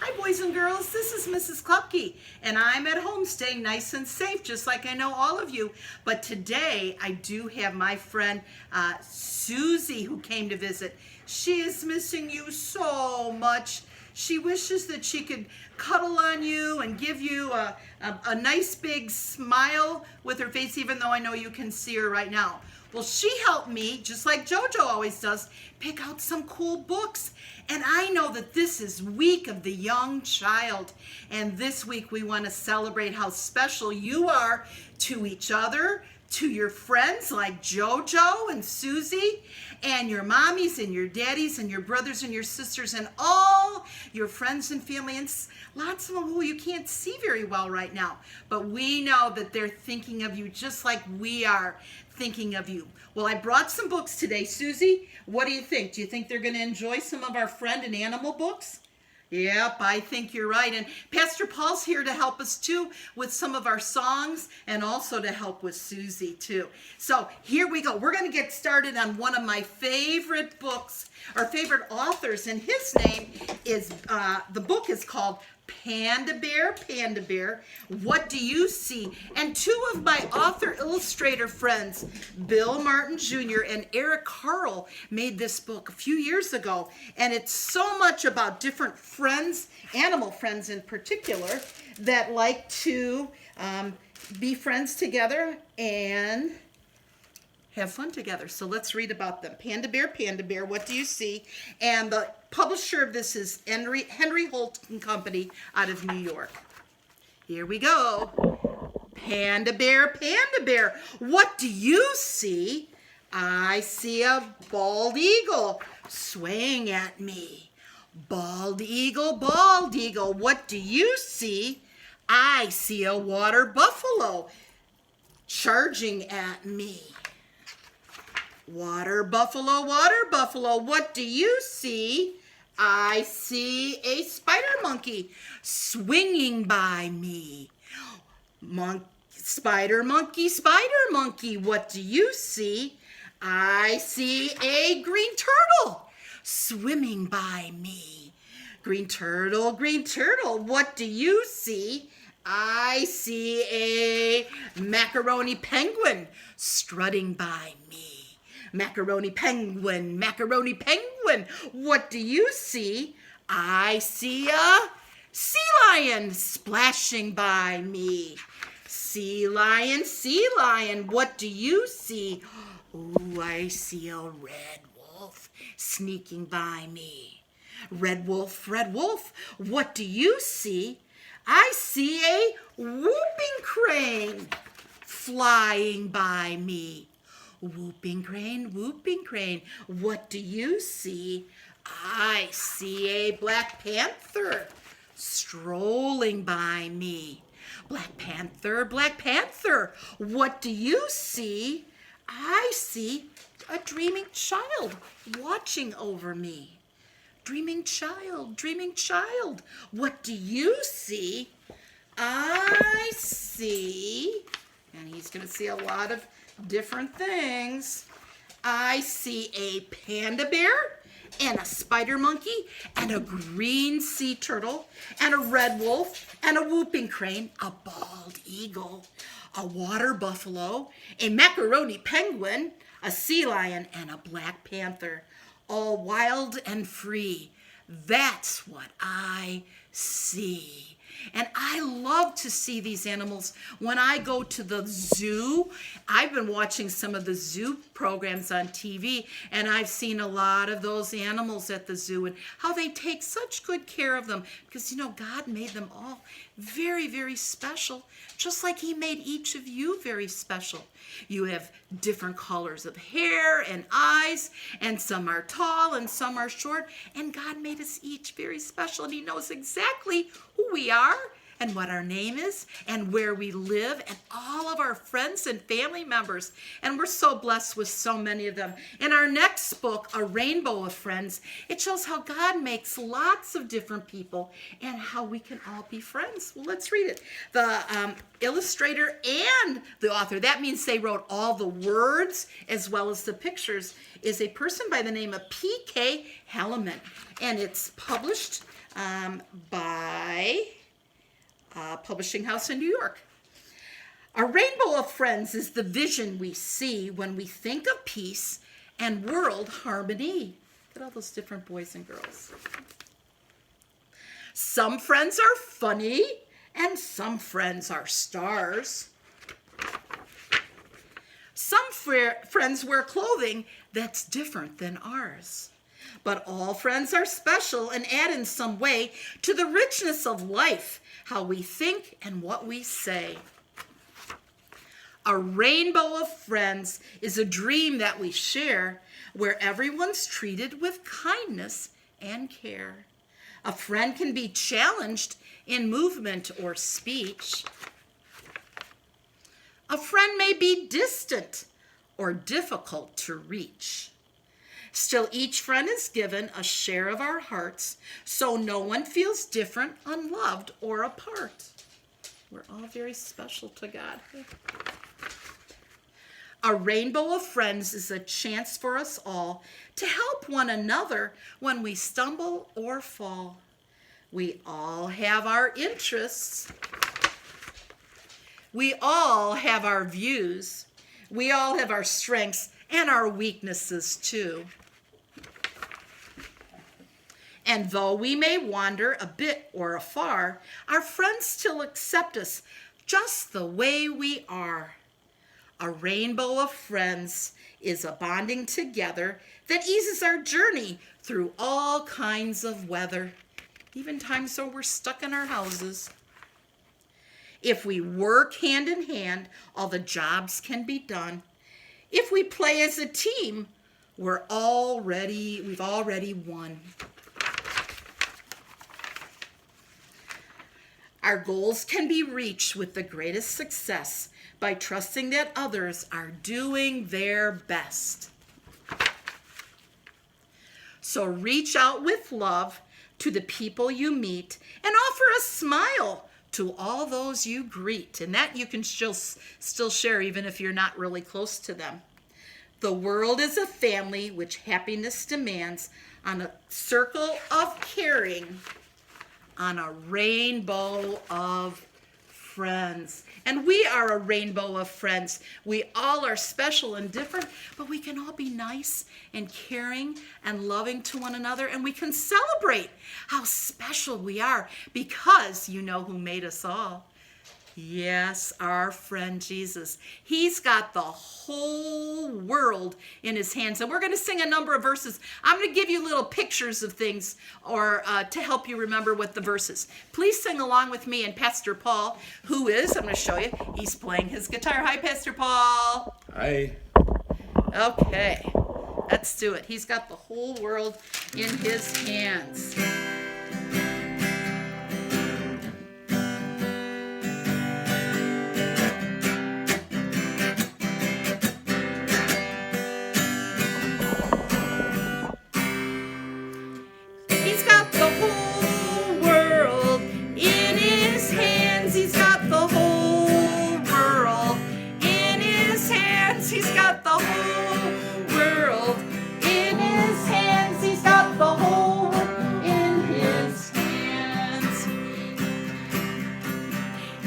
Hi, boys and girls. This is Mrs. Klopke, and I'm at home staying nice and safe, just like I know all of you. But today, I do have my friend Susie who came to visit. She is missing you so much. She wishes that she could cuddle on you and give you a nice big smile with her face, even though I know you can see her right now. Well, she helped me, just like JoJo always does, pick out some cool books. And I know that this is Week of the Young Child. And this week we want to celebrate how special you are to each other, to your friends like JoJo and Susie, and your mommies and your daddies and your brothers and your sisters and all your friends and family, and lots of them who you can't see very well right now. But we know that they're thinking of you just like we are thinking of you. Well, I brought some books today. Susie, what do you think? Do you think they're going to enjoy some of our friend and animal books? Yep, I think you're right. And Pastor Paul's here to help us too with some of our songs and also to help with Susie too. So here we go. We're going to get started on one of my favorite books, our favorite authors, and his name is, the book is called Panda Bear, What Do You See? And two of my author-illustrator friends, Bill Martin Jr. and Eric Carle, made this book a few years ago. And it's so much about different friends, animal friends in particular, that like to be friends together and have fun together. So let's read about them. Panda Bear, What Do You See? And the publisher of this is Henry Holt and Company out of New York. Here we go. Panda Bear, what do you see? I see a bald eagle swaying at me. Bald eagle, what do you see? I see a water buffalo charging at me. Water buffalo, what do you see? I see a spider monkey swinging by me. Spider monkey, what do you see? I see a green turtle swimming by me. Green turtle, what do you see? I see a macaroni penguin strutting by me. Macaroni penguin, what do you see? I see a sea lion splashing by me. Sea lion, what do you see? Ooh, I see a red wolf sneaking by me. Red wolf, what do you see? I see a whooping crane flying by me. Whooping crane, what do you see? I see a black panther strolling by me. Black panther, what do you see? I see a dreaming child watching over me. Dreaming child, what do you see? I see, and he's going to see a lot of different things. I see a panda bear and a spider monkey and a green sea turtle and a red wolf and a whooping crane, a bald eagle, a water buffalo, a macaroni penguin, a sea lion, and a black panther, all wild and free. That's what I see. And I love to see these animals when I go to the zoo. I've been watching some of the zoo programs on TV, and I've seen a lot of those animals at the zoo and how they take such good care of them because, God made them all very, very special, just like he made each of you very special. You have different colors of hair and eyes, and some are tall and some are short, and God made us each very special, and he knows exactly who we are and what our name is and where we live and all of our friends and family members. And we're so blessed with so many of them. In our next book, A Rainbow of Friends, it shows how God makes lots of different people and how we can all be friends. Well, let's read it. The illustrator and the author, that means they wrote all the words as well as the pictures, is a person by the name of P.K. Helleman. And it's published by publishing house in New York. A rainbow of friends is the vision we see when we think of peace and world harmony. Look at all those different boys and girls. Some friends are funny and some friends are stars. Some friends wear clothing that's different than ours. But all friends are special and add in some way to the richness of life, how we think and what we say. A rainbow of friends is a dream that we share where everyone's treated with kindness and care. A friend can be challenged in movement or speech. A friend may be distant or difficult to reach. Still, each friend is given a share of our hearts, so no one feels different, unloved, or apart. We're all very special to God. A rainbow of friends is a chance for us all to help one another when we stumble or fall. We all have our interests. We all have our views. We all have our strengths and our weaknesses too. And though we may wander a bit or afar, our friends still accept us just the way we are. A rainbow of friends is a bonding together that eases our journey through all kinds of weather, even times when we're stuck in our houses. If we work hand in hand, all the jobs can be done. If we play as a team, we've already won. Our goals can be reached with the greatest success by trusting that others are doing their best. So reach out with love to the people you meet and offer a smile to all those you greet. And that you can still share even if you're not really close to them. The world is a family which happiness demands on a circle of caring, on a rainbow of friends. And we are a rainbow of friends. We all are special and different, but we can all be nice and caring and loving to one another. And we can celebrate how special we are because you know who made us all. Yes, our friend Jesus. He's got the whole world in his hands. And we're going to sing a number of verses. I'm going to give you little pictures of things or to help you remember what the verse is. Please sing along with me and Pastor Paul, who is, I'm going to show you, he's playing his guitar. Hi, Pastor Paul. Hi. Okay, let's do it. He's got the whole world in his hands.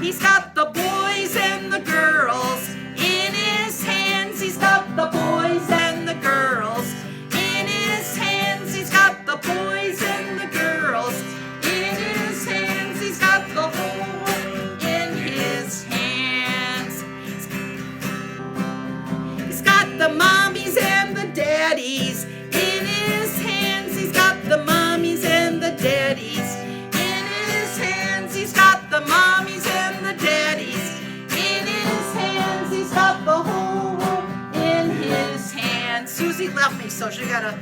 He's got the boys and the girls in his hands. He's got the boys and the girls in his hands. He's got the boys and the girls in his hands. He's got the whole world in his hands. He's got the mommies and the daddies in his hands. He's got the mommies and the daddies in his hands. He's got the mommies and the daddies in his hands. He's got the whole world in his hands. Susie left me, so she got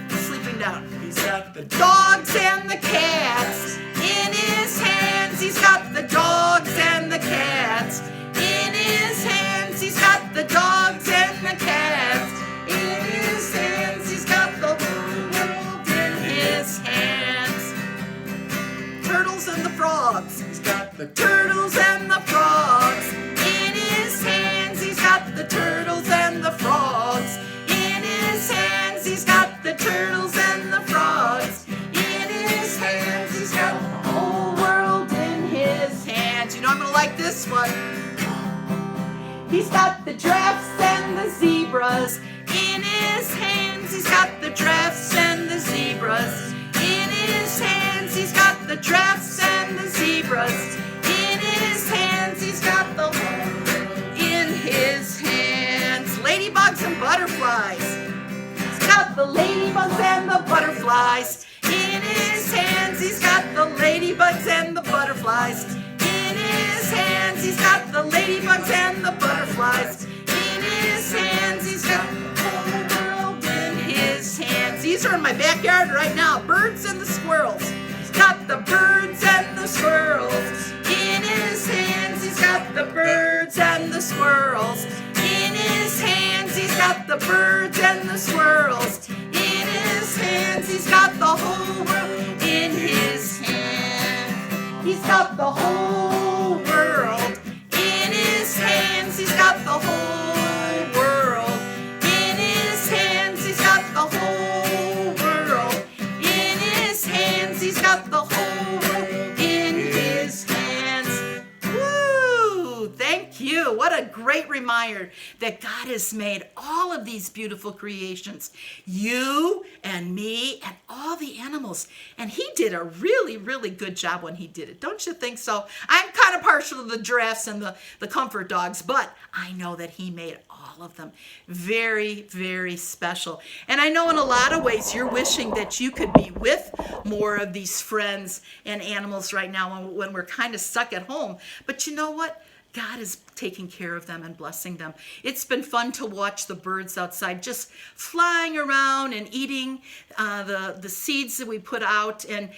sleeping down. He's got the Dogs and the cats in his hands. He's got the dogs and the cats in his hands. He's got the dogs and the cats in his hands. He's got the whole world in his hands. Turtles and the frogs. He's got the Turtles and the frogs in his hands. He's got the turtles and the frogs in his hands. He's got the turtles and the frogs in his hands. He's got the whole world this one. He's got the giraffes and the zebras in his hands. He's got the giraffes and the zebras in his hands. He's got the giraffes and the zebras in his hands. He's got the whole in his hands. Ladybugs and butterflies. He's got the ladybugs and the butterflies in his hands. He's got the ladybugs and the butterflies in his hands. He's got the ladybugs and the butterflies in his hands. He's got the whole world in his hands. These are in my backyard right now. Birds and the squirrels. He's got the birds and the squirrels in his hands. He's got the birds and the squirrels in his hands. He's got the birds and the squirrels in his hands. He's got the whole world in his hands. He's got the whole world in his hands. He's got the whole world in his hands. He's got the whole world in his hands. He's got the whole world in his hands. Woo! Thank you. What a great reminder that God has made all of these beautiful creations. You and me and all the animals. And he did a really, really good job when he did it. Don't you think so? I'm kind of partial to the giraffes and the comfort dogs, but I know that he made all of them very, very special. And I know in a lot of ways you're wishing that you could be with more of these friends and animals right now when we're kind of stuck at home. But you know what? God is taking care of them and blessing them. It's been fun to watch the birds outside just flying around and eating the seeds that we put out, and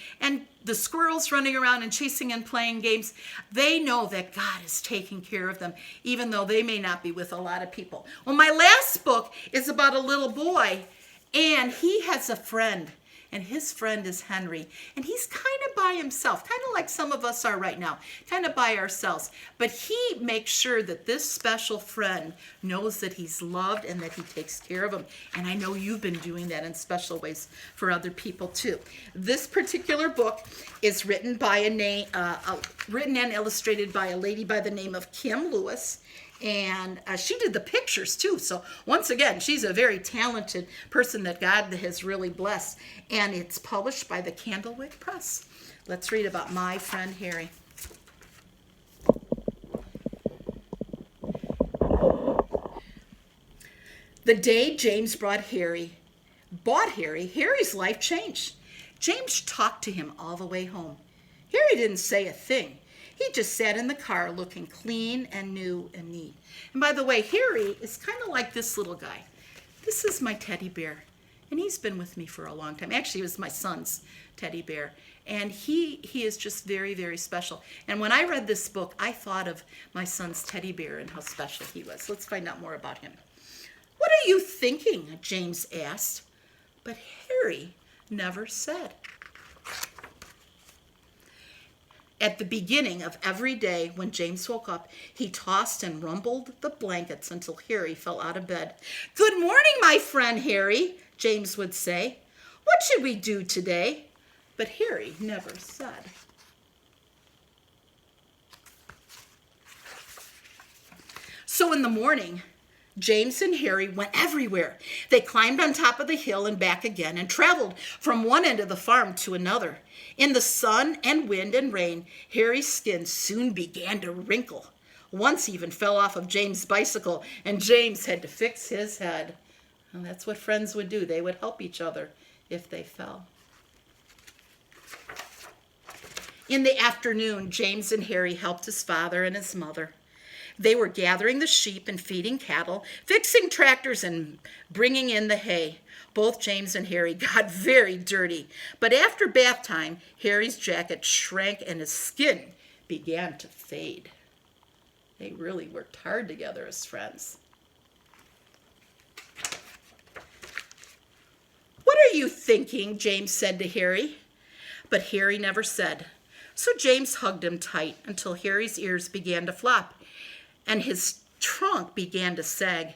the squirrels running around and chasing and playing games. They know that God is taking care of them, even though they may not be with a lot of people. Well, my last book is about a little boy, and he has a friend. And his friend is Henry. And he's kind of by himself, kind of like some of us are right now, kind of by ourselves. But he makes sure that this special friend knows that he's loved and that he takes care of him. And I know you've been doing that in special ways for other people too. This particular book is written written and illustrated by a lady by the name of Kim Lewis. And she did the pictures too. So once again, she's a very talented person that God has really blessed. And it's published by the Candlewick Press. Let's read about my friend Harry. The day James bought Harry, Harry's life changed. James talked to him all the way home. Harry didn't say a thing. He just sat in the car looking clean and new and neat. And by the way, Harry is kind of like this little guy. This is my teddy bear. And he's been with me for a long time. Actually, it was my son's teddy bear. And he is just very, very special. And when I read this book, I thought of my son's teddy bear and how special he was. Let's find out more about him. What are you thinking? James asked. But Harry never said. At the beginning of every day, when James woke up, he tossed and rumbled the blankets until Harry fell out of bed. "Good morning, my friend Harry," James would say. "What should we do today?" But Harry never said. So in the morning, James and Harry went everywhere. They climbed on top of the hill and back again and traveled from one end of the farm to another. In the sun and wind and rain, Harry's skin soon began to wrinkle. Once he even fell off of James' bicycle, and James had to fix his head. And that's what friends would do. They would help each other if they fell. In the afternoon, James and Harry helped his father and his mother. They were gathering the sheep and feeding cattle, fixing tractors and bringing in the hay. Both James and Harry got very dirty. But after bath time, Harry's jacket shrank and his skin began to fade. They really worked hard together as friends. "What are you thinking?" James said to Harry. But Harry never said. So James hugged him tight until Harry's ears began to flop and his trunk began to sag.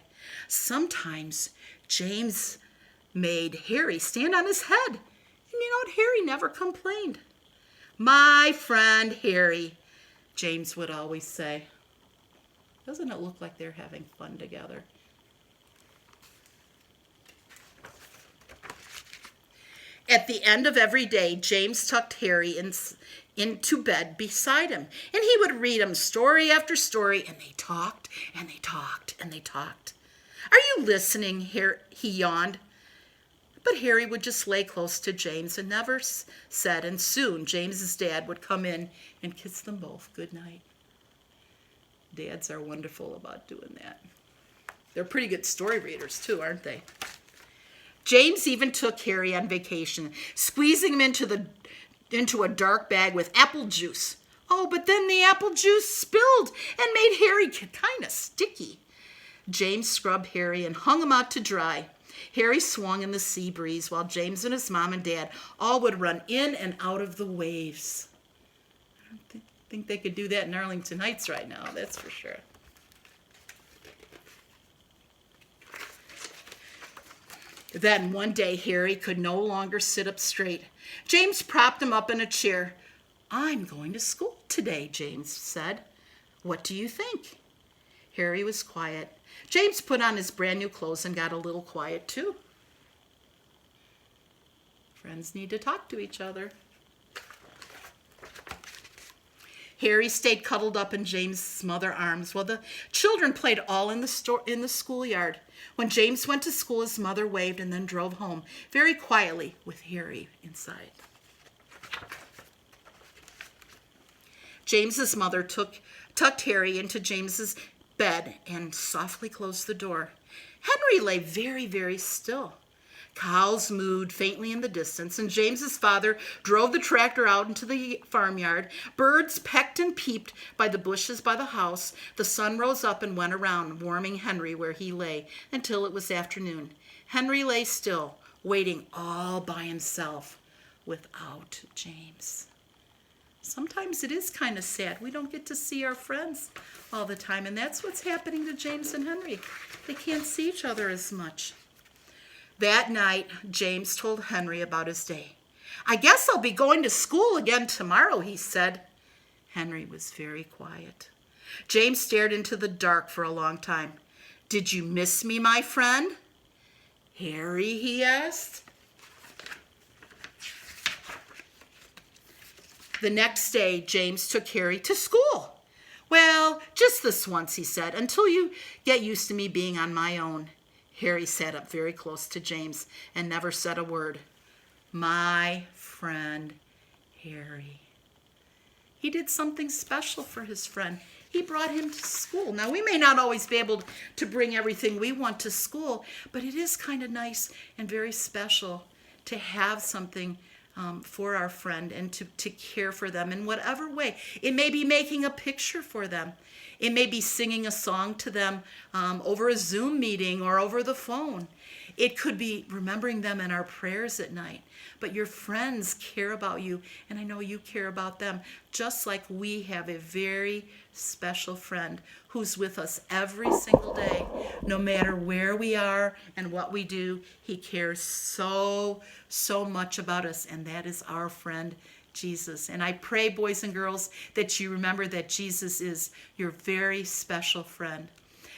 Sometimes James made Harry stand on his head. And you know what? Harry never complained. "My friend Harry," James would always say. Doesn't it look like they're having fun together? At the end of every day, James tucked Harry into bed beside him, and he would read him story after story, and they talked, and they talked, and they talked. Are you listening? He yawned. But Harry would just lay close to James and never said, and soon James's dad would come in and kiss them both good night. Dads are wonderful about doing that. They're pretty good story readers too, aren't they? James even took Harry on vacation, squeezing him into a dark bag with apple juice. Oh, but then the apple juice spilled and made Harry kind of sticky. James scrubbed Harry and hung him out to dry. Harry swung in the sea breeze while James and his mom and dad all would run in and out of the waves. I don't think they could do that in Arlington Heights right now, that's for sure. Then one day, Harry could no longer sit up straight. James propped him up in a chair. I'm going to school today, James said. What do you think? Harry was quiet. James put on his brand new clothes and got a little quiet too. Friends need to talk to each other. Harry stayed cuddled up in James's mother's arms while the children played all in the schoolyard. When James went to school, his mother waved and then drove home very quietly with Harry inside. James's mother tucked Harry into James's bed and softly closed the door. Henry lay very, very still. Cows mooed faintly in the distance, and James's father drove the tractor out into the farmyard. Birds pecked and peeped by the bushes by the house. The sun rose up and went around, warming Henry where he lay until it was afternoon. Henry lay still, waiting all by himself without James. Sometimes it is kind of sad. We don't get to see our friends all the time, and that's what's happening to James and Henry. They can't see each other as much. That night, James told Henry about his day. I guess I'll be going to school again tomorrow, he said. Henry was very quiet. James stared into the dark for a long time. Did you miss me, my friend? Harry, he asked. The next day, James took Harry to school. Well, just this once, he said, until you get used to me being on my own. Harry sat up very close to James and never said a word. My friend Harry. He did something special for his friend. He brought him to school. Now, we may not always be able to bring everything we want to school, but it is kind of nice and very special to have something for our friend and to care for them in whatever way. It may be making a picture for them. It may be singing a song to them over a Zoom meeting or over the phone. It could be remembering them in our prayers at night. But your friends care about you, and I know you care about them, just like we have a very special friend who's with us every single day. No matter where we are and what we do, he cares so, so much about us, and that is our friend Jesus. And I pray, boys and girls, that you remember that Jesus is your very special friend.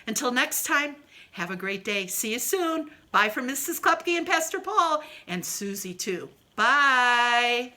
Until next time, have a great day. See you soon. Bye from Mrs. Klopke and Pastor Paul and Susie too. Bye.